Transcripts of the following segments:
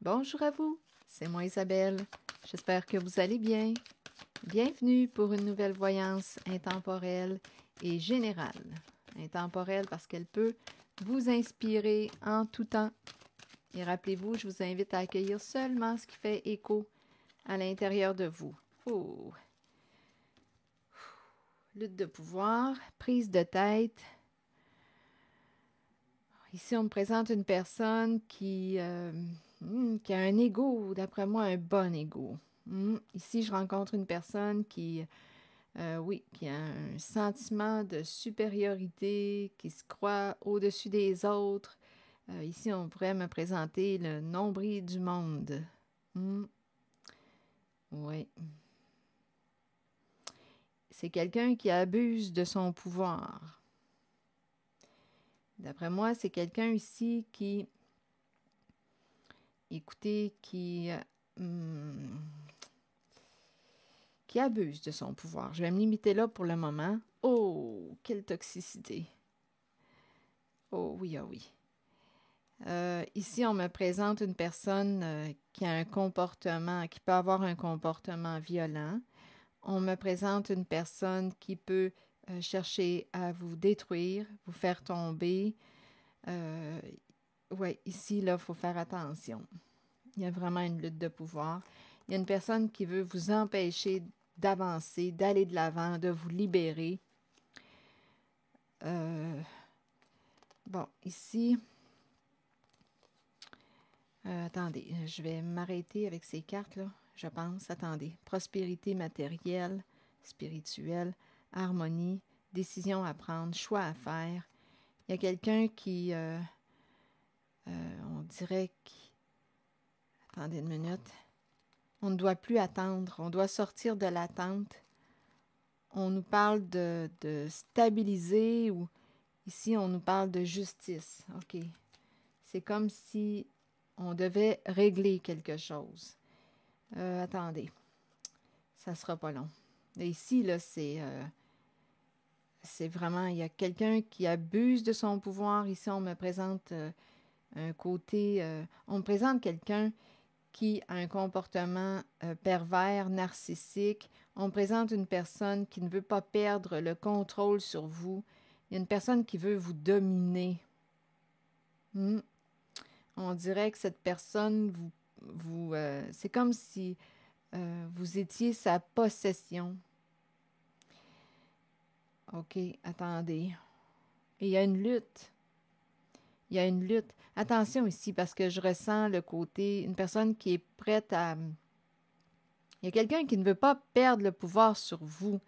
Bonjour à vous, c'est moi Isabelle. J'espère que vous allez bien. Bienvenue pour une nouvelle voyance intemporelle et générale. Intemporelle parce qu'elle peut vous inspirer en tout temps. Et rappelez-vous, je vous invite à accueillir seulement ce qui fait écho à l'intérieur de vous. Oh. Lutte de pouvoir, prise de tête. Ici, on me présente une personne qui a un ego, d'après moi, un bon ego. Ici, je rencontre une personne qui a un sentiment de supériorité, qui se croit au-dessus des autres. Ici, on pourrait me présenter le nombril du monde. Oui. C'est quelqu'un qui abuse de son pouvoir. D'après moi, c'est quelqu'un ici qui, écoutez, qui abuse de son pouvoir. Je vais me limiter là pour le moment. Oh, quelle toxicité! Oh oui, oh oui. Ici, on me présente une personne qui a un comportement, qui peut avoir un comportement violent. On me présente une personne qui peut chercher à vous détruire, vous faire tomber. Oui, ici, là, il faut faire attention. Il y a vraiment une lutte de pouvoir. Il y a une personne qui veut vous empêcher d'avancer, d'aller de l'avant, de vous libérer. Bon, ici, attendez, je vais m'arrêter avec ces cartes-là, je pense. Attendez, prospérité matérielle, spirituelle, harmonie, décision à prendre, choix à faire. Il y a quelqu'un qui, on dirait attendez une minute. On ne doit plus attendre, on doit sortir de l'attente. On nous parle de stabiliser ou ici on nous parle de justice. OK. C'est comme si on devait régler quelque chose. Attendez. Ça sera pas long. Et ici, là, c'est vraiment, il y a quelqu'un qui abuse de son pouvoir. Ici, on me présente un côté, on me présente quelqu'un qui a un comportement pervers, narcissique. On présente une personne qui ne veut pas perdre le contrôle sur vous. Il y a une personne qui veut vous dominer. On dirait que cette personne, c'est comme si vous étiez sa possession. OK, attendez. Et il y a une lutte. Il y a une lutte. Attention ici, parce que je ressens le côté, une personne qui est prête à... Il y a quelqu'un qui ne veut pas perdre le pouvoir sur vous.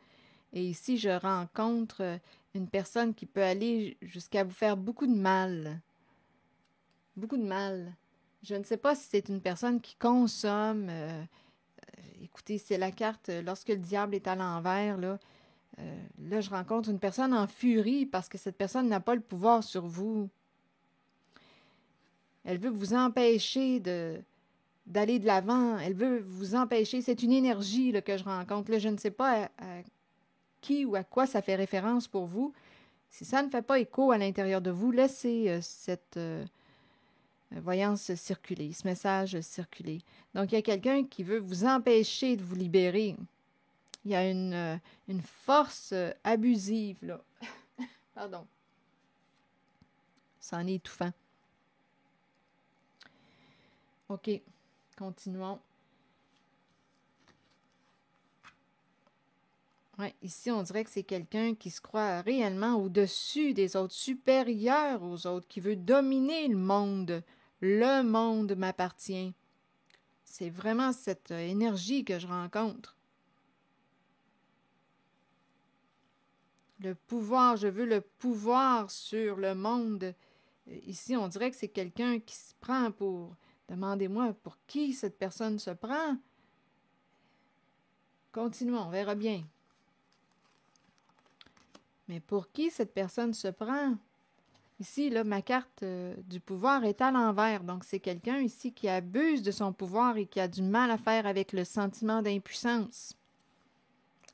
Et ici, je rencontre une personne qui peut aller jusqu'à vous faire beaucoup de mal. Beaucoup de mal. Je ne sais pas si c'est une personne qui consomme. Écoutez, c'est la carte lorsque le diable est à l'envers. Là, je rencontre une personne en furie parce que cette personne n'a pas le pouvoir sur vous. Elle veut vous empêcher d'aller de l'avant. Elle veut vous empêcher. C'est une énergie là, que je rencontre. Là, je ne sais pas à qui ou à quoi ça fait référence pour vous. Si ça ne fait pas écho à l'intérieur de vous, laissez cette voyance circuler, ce message circuler. Donc, il y a quelqu'un qui veut vous empêcher de vous libérer. Il y a une force abusive, là. Pardon. C'en est étouffant. OK, continuons. Ouais, ici, on dirait que c'est quelqu'un qui se croit réellement au-dessus des autres, supérieur aux autres, qui veut dominer le monde. Le monde m'appartient. C'est vraiment cette énergie que je rencontre. Le pouvoir, je veux le pouvoir sur le monde. Ici, on dirait que c'est quelqu'un qui se prend pour... Demandez-moi pour qui cette personne se prend. Continuons, on verra bien. Mais pour qui cette personne se prend? Ici, là, ma carte du pouvoir est à l'envers. Donc, c'est quelqu'un ici qui abuse de son pouvoir et qui a du mal à faire avec le sentiment d'impuissance.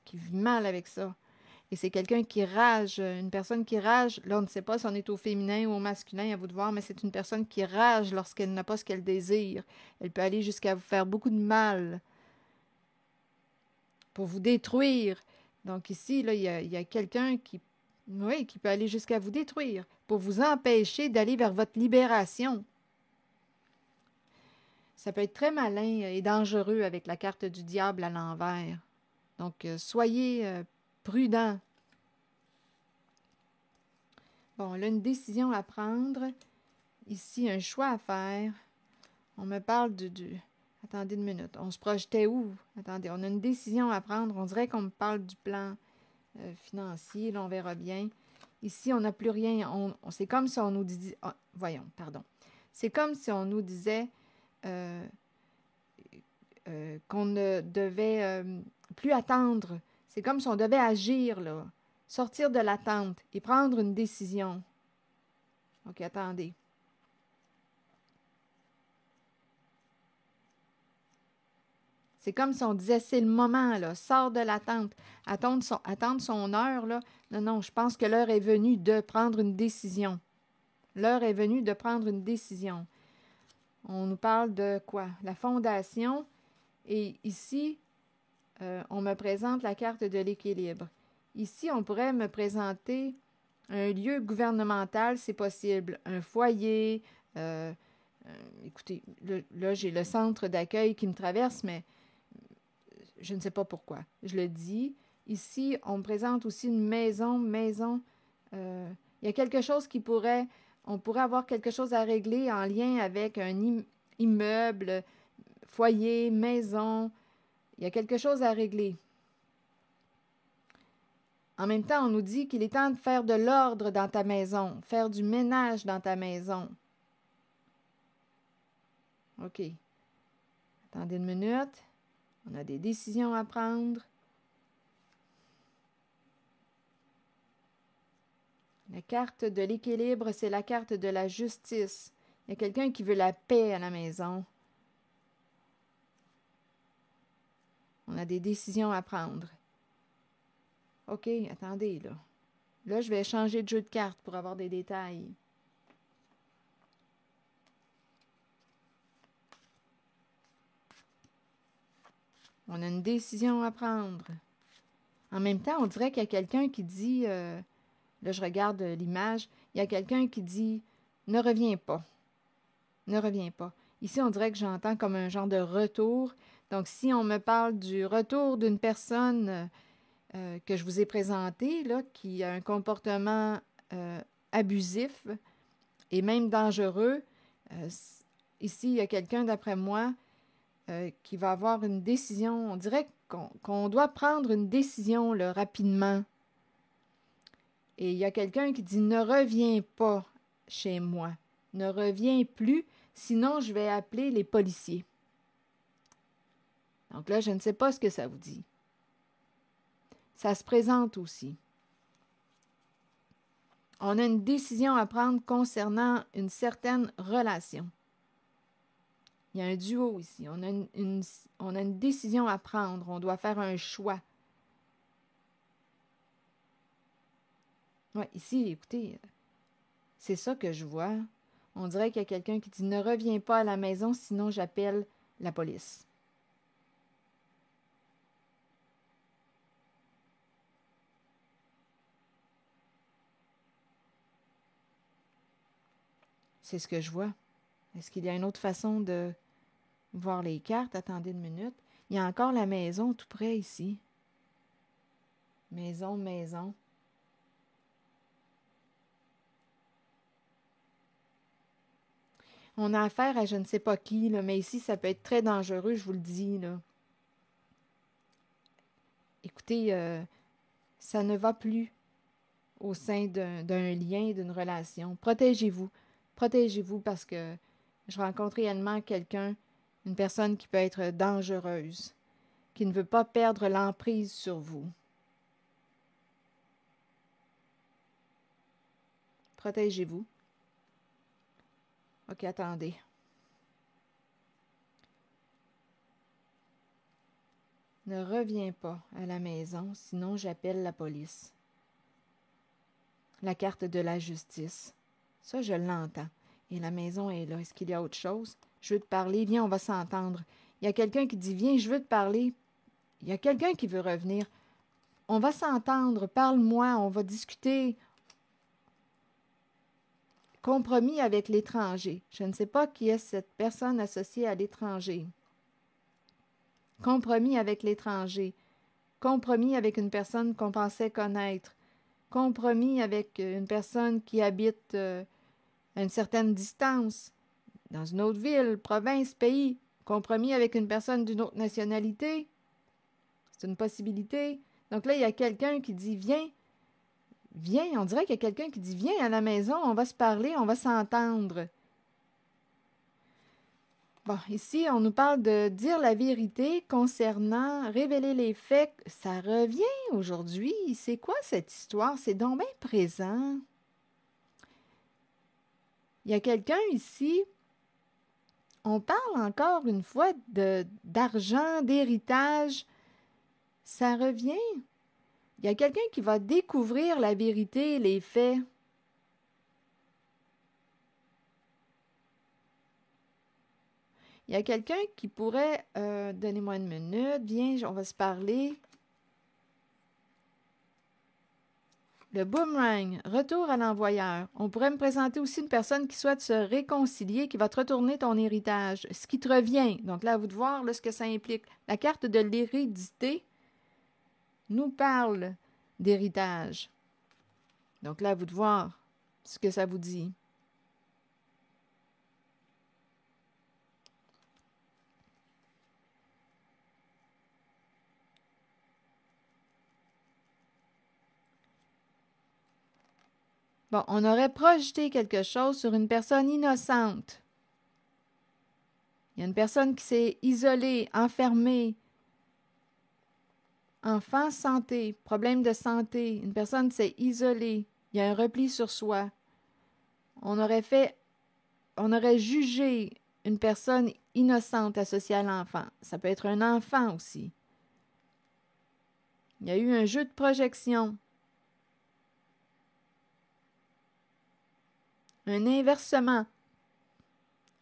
Qui vit mal avec ça. Et c'est quelqu'un qui rage, une personne qui rage. Là, on ne sait pas si on est au féminin ou au masculin, à vous de voir, mais c'est une personne qui rage lorsqu'elle n'a pas ce qu'elle désire. Elle peut aller jusqu'à vous faire beaucoup de mal pour vous détruire. Donc ici, là, il y a quelqu'un qui, oui, qui peut aller jusqu'à vous détruire pour vous empêcher d'aller vers votre libération. Ça peut être très malin et dangereux avec la carte du diable à l'envers. Donc, soyez prudents. Bon, là, une décision à prendre. Ici, un choix à faire. On me parle du... Attendez une minute. On se projetait où? Attendez, on a une décision à prendre. On dirait qu'on me parle du plan financier. Là, on verra bien. Ici, on n'a plus rien. C'est comme si on nous disait... Oh, voyons, pardon. C'est comme si on nous disait qu'on ne devait plus attendre. C'est comme si on devait agir, là. Sortir de l'attente et prendre une décision. OK, attendez. C'est comme si on disait, c'est le moment, là, sors de l'attente. Attendre son heure, là. Non, non, je pense que l'heure est venue de prendre une décision. L'heure est venue de prendre une décision. On nous parle de quoi? La fondation. Et ici, on me présente la carte de l'équilibre. Ici, on pourrait me présenter un lieu gouvernemental, c'est possible. Un foyer. Écoutez, là, j'ai le centre d'accueil qui me traverse, mais je ne sais pas pourquoi. Je le dis. Ici, on me présente aussi une maison. Il y a quelque chose qui pourrait... On pourrait avoir quelque chose à régler en lien avec un immeuble, foyer, maison. Il y a quelque chose à régler. En même temps, on nous dit qu'il est temps de faire de l'ordre dans ta maison, faire du ménage dans ta maison. OK. Attendez une minute. On a des décisions à prendre. La carte de l'équilibre, c'est la carte de la justice. Il y a quelqu'un qui veut la paix à la maison. On a des décisions à prendre. OK, attendez, là. Là, je vais changer de jeu de cartes pour avoir des détails. On a une décision à prendre. En même temps, on dirait qu'il y a quelqu'un qui dit, là je regarde l'image, il y a quelqu'un qui dit, ne reviens pas, ne reviens pas. Ici, on dirait que j'entends comme un genre de retour. Donc, si on me parle du retour d'une personne que je vous ai présentée, là, qui a un comportement abusif et même dangereux, ici, il y a quelqu'un, d'après moi, qui va avoir une décision. On dirait qu'on doit prendre une décision là, rapidement. Et il y a quelqu'un qui dit, ne reviens pas chez moi. Ne reviens plus, sinon je vais appeler les policiers. Donc là, je ne sais pas ce que ça vous dit. Ça se présente aussi. On a une décision à prendre concernant une certaine relation. Il y a un duo ici. On a une décision à prendre. On doit faire un choix. Oui, ici, écoutez, c'est ça que je vois. On dirait qu'il y a quelqu'un qui dit « Ne reviens pas à la maison, sinon j'appelle la police. » C'est ce que je vois. Est-ce qu'il y a une autre façon de voir les cartes? Attendez une minute. Il y a encore la maison tout près ici. Maison, maison. On a affaire à je ne sais pas qui, là, mais ici, ça peut être très dangereux, je vous le dis. Là. Écoutez, ça ne va plus au sein d'un lien, d'une relation. Protégez-vous. Protégez-vous parce que je rencontre réellement quelqu'un, une personne qui peut être dangereuse, qui ne veut pas perdre l'emprise sur vous. Protégez-vous. OK, attendez. Ne reviens pas à la maison, sinon j'appelle la police. la carte de la justice. Ça, je l'entends. Et la maison est là. Est-ce qu'il y a autre chose? Je veux te parler. Viens, on va s'entendre. Il y a quelqu'un qui dit, viens, je veux te parler. Il y a quelqu'un qui veut revenir. On va s'entendre. Parle-moi. On va discuter. Compromis avec l'étranger. Je ne sais pas qui est cette personne associée à l'étranger. Compromis avec l'étranger. Compromis avec une personne qu'on pensait connaître. Compromis avec une personne qui habite à une certaine distance, dans une autre ville, province, pays. Compromis avec une personne d'une autre nationalité. C'est une possibilité. Donc là, il y a quelqu'un qui dit, viens, viens. On dirait qu'il y a quelqu'un qui dit, viens à la maison, on va se parler, on va s'entendre. Bon, ici, on nous parle de dire la vérité concernant révéler les faits. Ça revient aujourd'hui. C'est quoi cette histoire? C'est donc bien présent. Il y a quelqu'un ici, on parle encore une fois d'argent, d'héritage. Ça revient. Il y a quelqu'un qui va découvrir la vérité, les faits. Il y a quelqu'un qui pourrait... donnez-moi une minute. Viens, on va se parler. Le boomerang, retour à l'envoyeur. On pourrait me présenter aussi une personne qui souhaite se réconcilier, qui va te retourner ton héritage, ce qui te revient. Donc là, à vous de voir là, ce que ça implique. La carte de l'hérédité nous parle d'héritage. Donc là, à vous de voir ce que ça vous dit. Bon, on aurait projeté quelque chose sur une personne innocente. Il y a une personne qui s'est isolée, enfermée. Enfant, santé, problème de santé. Une personne s'est isolée. Il y a un repli sur soi. On aurait jugé une personne innocente associée à l'enfant. Ça peut être un enfant aussi. Il y a eu un jeu de projection. Un inversement.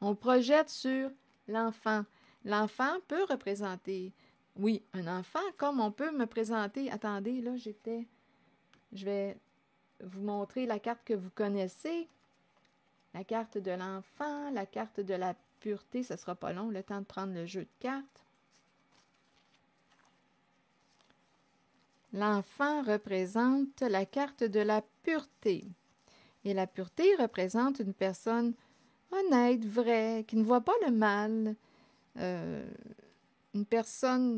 On projette sur l'enfant. L'enfant peut représenter, oui, un enfant, comme on peut me présenter. Attendez, là, je vais vous montrer la carte que vous connaissez. La carte de l'enfant, la carte de la pureté. Ça ne sera pas long, le temps de prendre le jeu de cartes. L'enfant représente la carte de la pureté. Et la pureté représente une personne honnête, vraie, qui ne voit pas le mal, une personne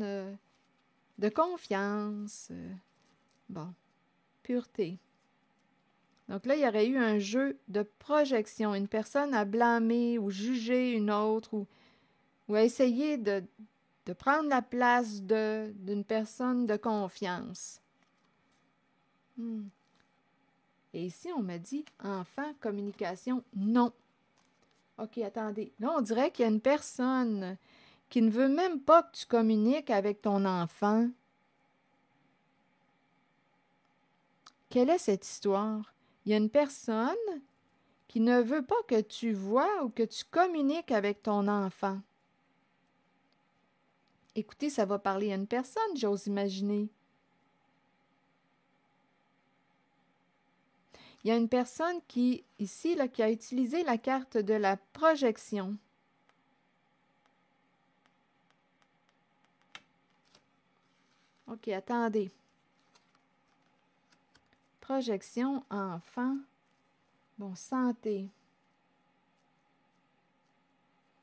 de confiance. Bon, pureté. Donc là, il y aurait eu un jeu de projection. Une personne a blâmé ou jugé une autre ou a essayé de prendre la place d'une personne de confiance. Et ici, on m'a dit enfant, communication, non. OK, attendez. Là, on dirait qu'il y a une personne qui ne veut même pas que tu communiques avec ton enfant. Quelle est cette histoire? Il y a une personne qui ne veut pas que tu vois ou que tu communiques avec ton enfant. Écoutez, ça va parler à une personne, j'ose imaginer. Il y a une personne qui, ici, là, qui a utilisé la carte de la projection. OK, attendez. Projection, enfant. Bon, santé.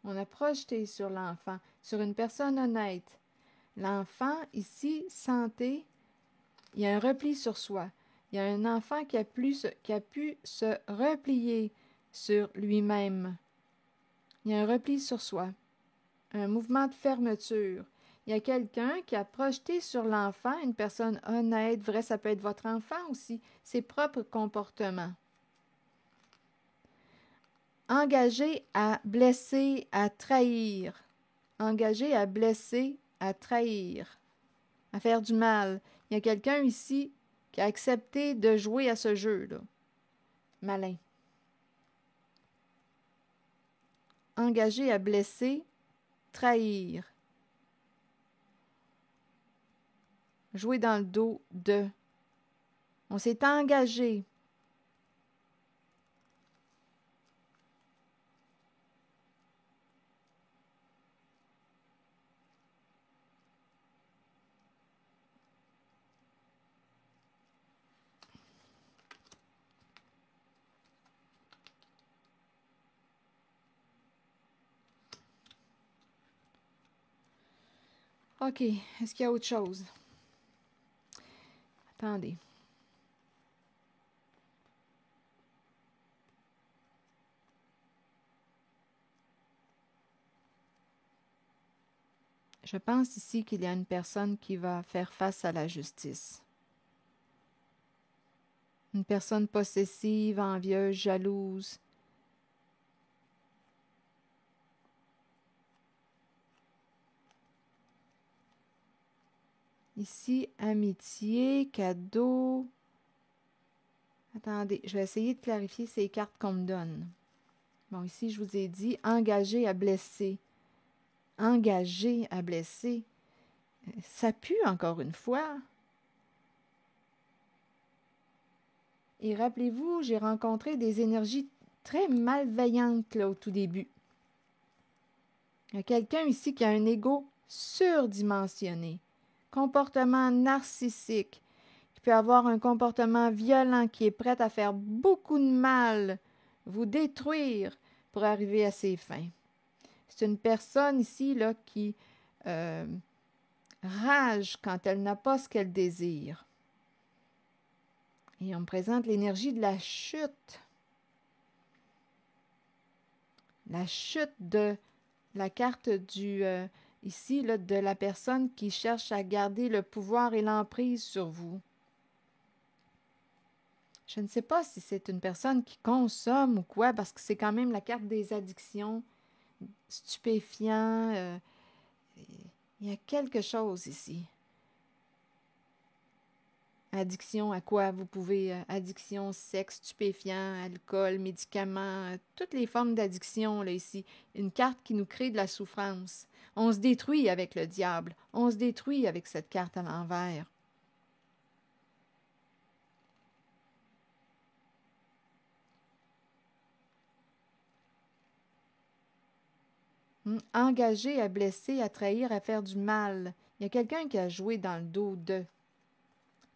On a projeté sur l'enfant, sur une personne honnête. L'enfant, ici, santé, il y a un repli sur soi. Il y a un enfant qui a pu se replier sur lui-même. Il y a un repli sur soi, un mouvement de fermeture. Il y a quelqu'un qui a projeté sur l'enfant, une personne honnête, vraie, ça peut être votre enfant aussi, ses propres comportements. Engagé à blesser, à trahir. Engagé à blesser, à trahir, à faire du mal. Il y a quelqu'un ici qui a accepté de jouer à ce jeu-là. malin. Engagé à blesser, trahir. Jouer dans le dos de. On s'est engagé. OK. Est-ce qu'il y a autre chose? Attendez. Je pense ici qu'il y a une personne qui va faire face à la justice. Une personne possessive, envieuse, jalouse. Ici, amitié, cadeau. Attendez, je vais essayer de clarifier ces cartes qu'on me donne. Bon, ici, je vous ai dit engagé à blesser. Engagé à blesser. Ça pue encore une fois. Et rappelez-vous, j'ai rencontré des énergies très malveillantes là, au tout début. Il y a quelqu'un ici qui a un ego surdimensionné, comportement narcissique, qui peut avoir un comportement violent, qui est prêt à faire beaucoup de mal, vous détruire pour arriver à ses fins. C'est une personne ici là, qui rage quand elle n'a pas ce qu'elle désire. Et on me présente l'énergie de la chute. La chute de la carte du ici là, de la personne qui cherche à garder le pouvoir et l'emprise sur vous. Je ne sais pas si c'est une personne qui consomme ou quoi, parce que c'est quand même la carte des addictions, stupéfiants. Il y a quelque chose ici. Addiction à quoi? Vous pouvez, addiction, sexe, stupéfiant, alcool, médicaments, toutes les formes d'addiction, là, ici. Une carte qui nous crée de la souffrance. On se détruit avec le diable. On se détruit avec cette carte à l'envers. Engagé à blesser, à trahir, à faire du mal. Il y a quelqu'un qui a joué dans le dos d'eux.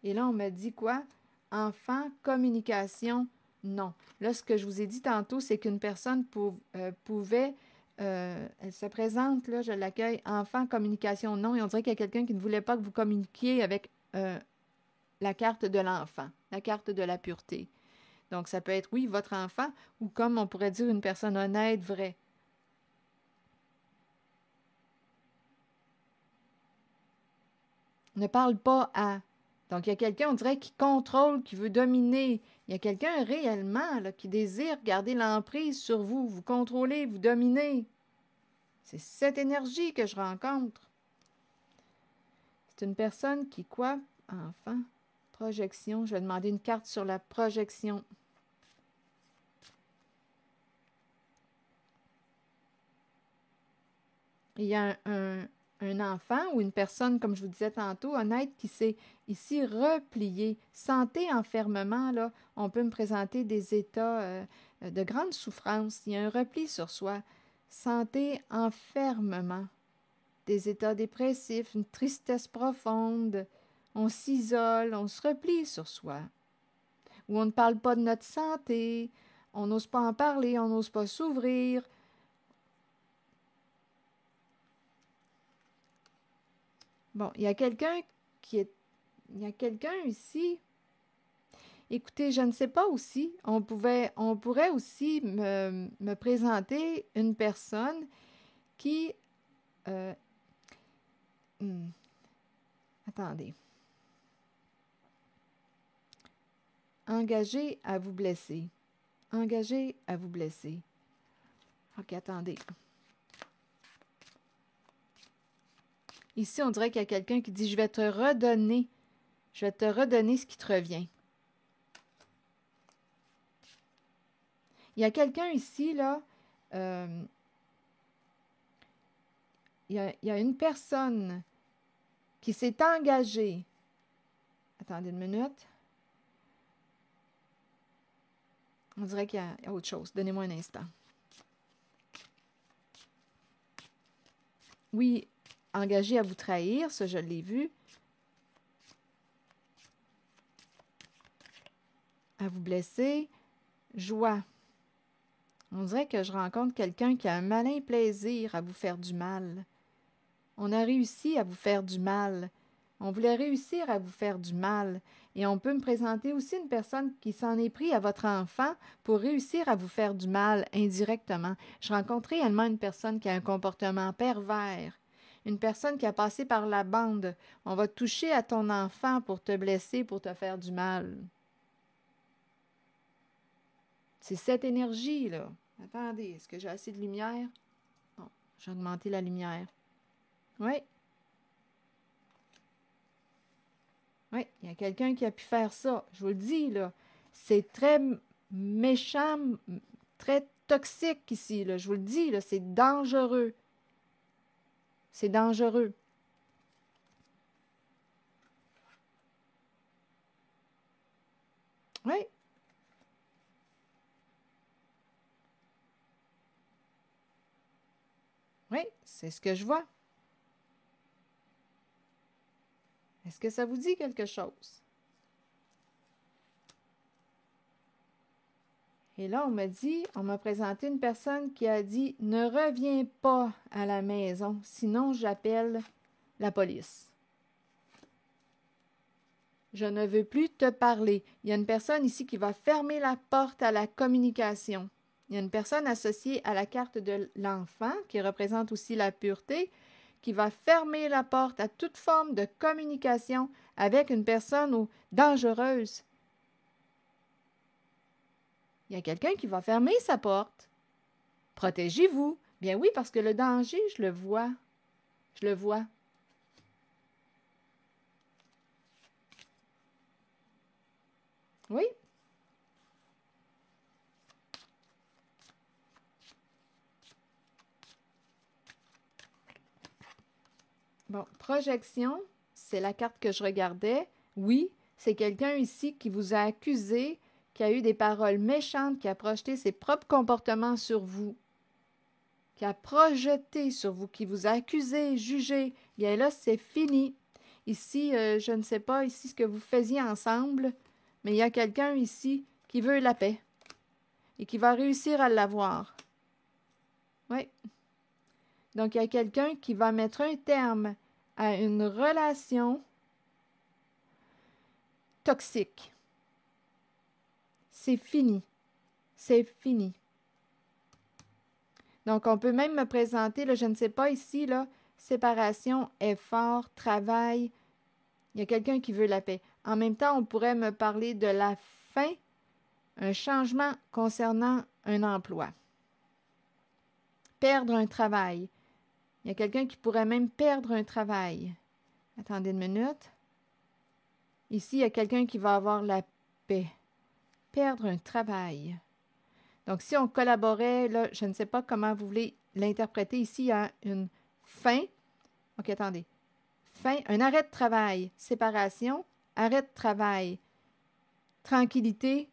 Et là, on m'a dit quoi? Enfant, communication, non. Là, ce que je vous ai dit tantôt, c'est qu'une personne pouvait, elle se présente, là, je l'accueille, enfant, communication, non. Et on dirait qu'il y a quelqu'un qui ne voulait pas que vous communiquiez avec la carte de l'enfant, la carte de la pureté. Donc, ça peut être, oui, votre enfant, ou comme on pourrait dire, une personne honnête, vraie. Ne parle pas à. Donc, il y a quelqu'un, on dirait, qui contrôle, qui veut dominer. Il y a quelqu'un réellement là, qui désire garder l'emprise sur vous, vous contrôler, vous dominer. C'est cette énergie que je rencontre. C'est une personne qui, quoi? Enfant, projection. Je vais demander une carte sur la projection. Il y a un enfant ou une personne, comme je vous disais tantôt, un être qui s'est ici replié. Santé, enfermement, là, on peut me présenter des états de grande souffrance. Il y a un repli sur soi. Santé, enfermement. Des états dépressifs, une tristesse profonde. On s'isole, on se replie sur soi. Ou on ne parle pas de notre santé, on n'ose pas en parler, on n'ose pas s'ouvrir. Bon, il y a quelqu'un qui est... Il y a quelqu'un ici. Écoutez, je ne sais pas aussi. On pourrait aussi me présenter une personne qui... attendez. Engagé à vous blesser. Engagé à vous blesser. OK, attendez. Ici, on dirait qu'il y a quelqu'un qui dit « Je vais te redonner ce qui te revient. » Il y a quelqu'un ici, là, il y a une personne qui s'est engagée. Attendez une minute. On dirait qu'il y a autre chose. Donnez-moi un instant. Oui, engagé à vous trahir, ça je l'ai vu. À vous blesser. Joie. On dirait que je rencontre quelqu'un qui a un malin plaisir à vous faire du mal. On a réussi à vous faire du mal. On voulait réussir à vous faire du mal. Et on peut me présenter aussi une personne qui s'en est pris à votre enfant pour réussir à vous faire du mal indirectement. Je rencontre réellement une personne qui a un comportement pervers. Une personne qui a passé par la bande. On va toucher à ton enfant pour te blesser, pour te faire du mal. C'est cette énergie-là. Attendez, est-ce que j'ai assez de lumière? Bon, j'ai augmenté la lumière. Oui. Oui, il y a quelqu'un qui a pu faire ça. Je vous le dis, là. C'est très méchant, très toxique ici, là. Je vous le dis, là. C'est dangereux. C'est dangereux. Oui. Oui, c'est ce que je vois. Est-ce que ça vous dit quelque chose? Et là, on m'a présenté une personne qui a dit « Ne reviens pas à la maison, sinon j'appelle la police. » Je ne veux plus te parler. Il y a une personne ici qui va fermer la porte à la communication. Il y a une personne associée à la carte de l'enfant, qui représente aussi la pureté, qui va fermer la porte à toute forme de communication avec une personne dangereuse. Il y a quelqu'un qui va fermer sa porte. Protégez-vous. Bien oui, parce que le danger, je le vois. Je le vois. Oui. Bon, projection, c'est la carte que je regardais. Oui, c'est quelqu'un ici qui vous a accusé, qui a eu des paroles méchantes, qui a projeté ses propres comportements sur vous, qui a projeté sur vous, qui vous a accusé, jugé. Bien là, c'est fini. Ici, je ne sais pas ici ce que vous faisiez ensemble, mais il y a quelqu'un ici qui veut la paix et qui va réussir à l'avoir. Oui. Donc, il y a quelqu'un qui va mettre un terme à une relation toxique. C'est fini. C'est fini. Donc, on peut même me présenter, là, je ne sais pas ici, là, séparation, effort, travail. Il y a quelqu'un qui veut la paix. En même temps, on pourrait me parler de la fin, un changement concernant un emploi. Perdre un travail. Il y a quelqu'un qui pourrait même perdre un travail. Attendez une minute. Ici, il y a quelqu'un qui va avoir la paix. Perdre un travail. Donc, si on collaborait, là, je ne sais pas comment vous voulez l'interpréter. Ici, il y a une fin. OK, attendez. Fin, un arrêt de travail. Séparation, arrêt de travail. Tranquillité.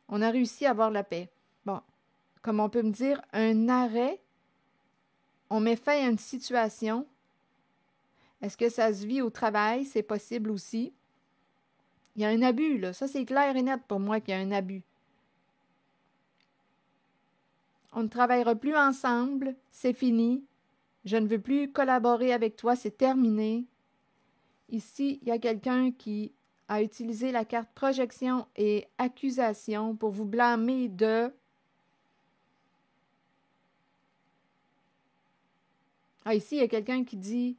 On a réussi à avoir la paix. Bon, comme on peut me dire, un arrêt, on met fin à une situation. Est-ce que ça se vit au travail? C'est possible aussi. Il y a un abus, là. Ça, c'est clair et net pour moi qu'il y a un abus. On ne travaillera plus ensemble, c'est fini. Je ne veux plus collaborer avec toi, c'est terminé. Ici, il y a quelqu'un qui a utilisé la carte projection et accusation pour vous blâmer de... Ah, ici, il y a quelqu'un qui dit,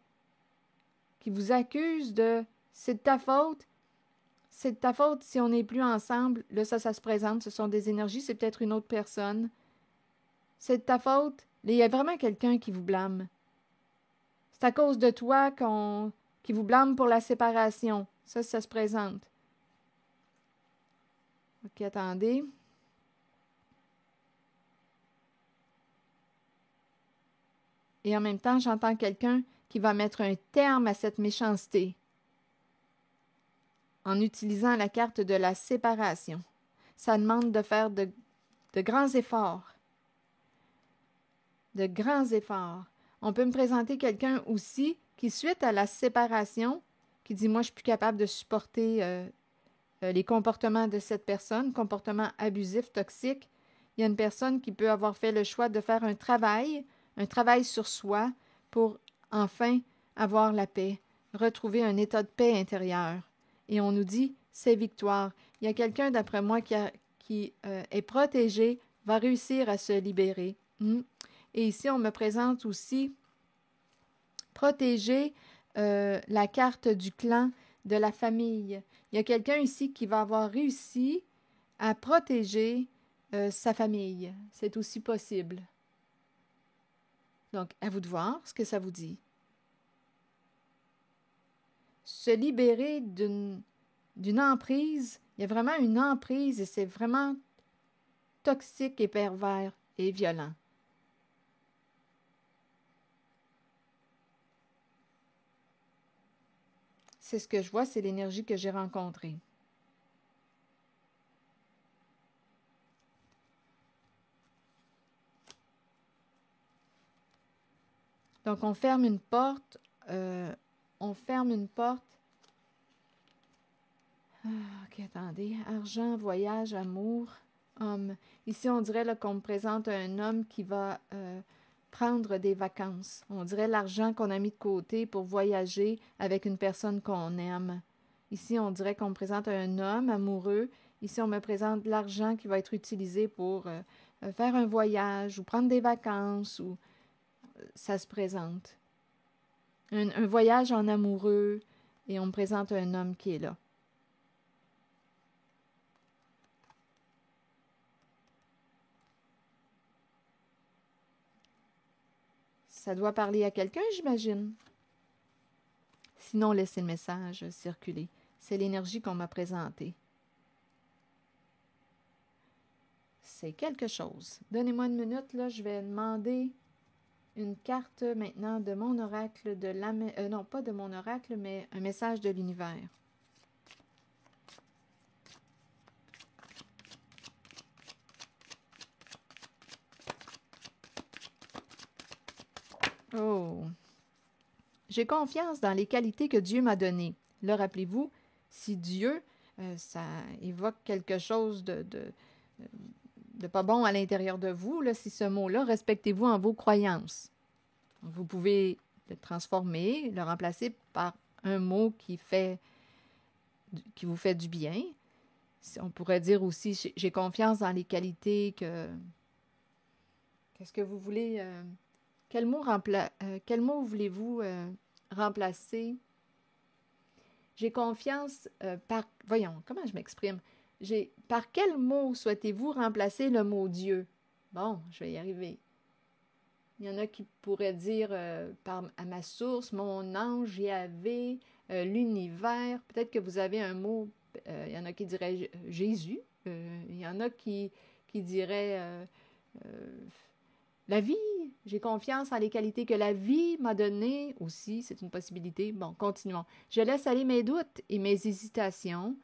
qui vous accuse de... C'est de ta faute. C'est de ta faute si on n'est plus ensemble. Là, ça se présente. Ce sont des énergies. C'est peut-être une autre personne. C'est de ta faute. Il y a vraiment quelqu'un qui vous blâme. C'est à cause de toi qui vous blâme pour la séparation. Ça se présente. OK, attendez. Et en même temps, j'entends quelqu'un qui va mettre un terme à cette méchanceté en utilisant la carte de la séparation. Ça demande de faire de grands efforts. De grands efforts. On peut me présenter quelqu'un aussi qui, suite à la séparation, qui dit « Moi, je suis plus capable de supporter les comportements de cette personne, comportements abusifs, toxiques. » Il y a une personne qui peut avoir fait le choix de faire un travail sur soi pour enfin avoir la paix, retrouver un état de paix intérieur. Et on nous dit « C'est victoire ». Il y a quelqu'un, d'après moi, qui est protégé, va réussir à se libérer. Et ici, on me présente aussi protéger la carte du clan, de la famille. Il y a quelqu'un ici qui va avoir réussi à protéger sa famille. C'est aussi possible. Donc, à vous de voir ce que ça vous dit. Se libérer d'une emprise, il y a vraiment une emprise et c'est vraiment toxique et pervers et violent. C'est ce que je vois, c'est l'énergie que j'ai rencontrée. Donc, on ferme une porte. Ok, attendez. Argent, voyage, amour, homme. Ici, on dirait qu'on me présente un homme qui va prendre des vacances. On dirait l'argent qu'on a mis de côté pour voyager avec une personne qu'on aime. Ici, on dirait qu'on me présente un homme amoureux. Ici, on me présente l'argent qui va être utilisé pour faire un voyage ou prendre des vacances. Ou ça se présente. Un voyage en amoureux et on me présente un homme qui est là. Ça doit parler à quelqu'un, j'imagine. Sinon, laissez le message circuler. C'est l'énergie qu'on m'a présentée. C'est quelque chose. Donnez-moi une minute, là, je vais demander une carte maintenant de mon oracle, non, pas de mon oracle, mais un message de l'univers. Oh! J'ai confiance dans les qualités que Dieu m'a données. Là, rappelez-vous, si Dieu, ça évoque quelque chose de pas bon à l'intérieur de vous, là, si ce mot-là, respectez-vous en vos croyances. Vous pouvez le transformer, le remplacer par un mot qui vous fait du bien. On pourrait dire aussi, j'ai confiance dans les qualités que... Qu'est-ce que vous voulez... Quel mot voulez-vous remplacer? J'ai confiance par... Voyons, comment je m'exprime? Par quel mot souhaitez-vous remplacer le mot Dieu? Bon, je vais y arriver. Il y en a qui pourraient dire à ma source, mon ange, Yahvé, l'univers. Peut-être que vous avez un mot, il y en a qui diraient Jésus. Il y en a qui diraient la vie. J'ai confiance en les qualités que la vie m'a données aussi. C'est une possibilité. Bon, continuons. Je laisse aller mes doutes et mes hésitations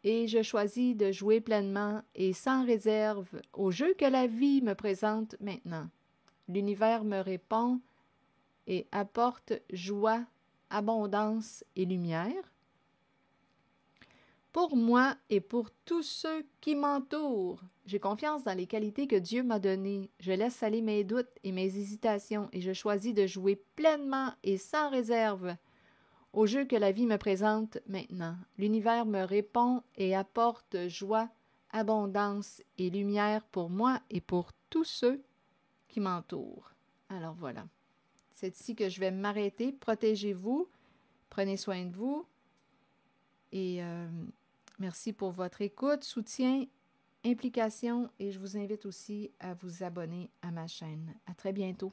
et je choisis de jouer pleinement et sans réserve au jeu que la vie me présente maintenant. L'univers me répond et apporte joie, abondance et lumière. Pour moi et pour tous ceux qui m'entourent, j'ai confiance dans les qualités que Dieu m'a données. Je laisse aller mes doutes et mes hésitations et je choisis de jouer pleinement et sans réserve au jeu que la vie me présente maintenant. L'univers me répond et apporte joie, abondance et lumière pour moi et pour tous ceux qui m'entourent. Alors voilà, c'est ici que je vais m'arrêter. Protégez-vous, prenez soin de vous et merci pour votre écoute, soutien, implication et je vous invite aussi à vous abonner à ma chaîne. À très bientôt.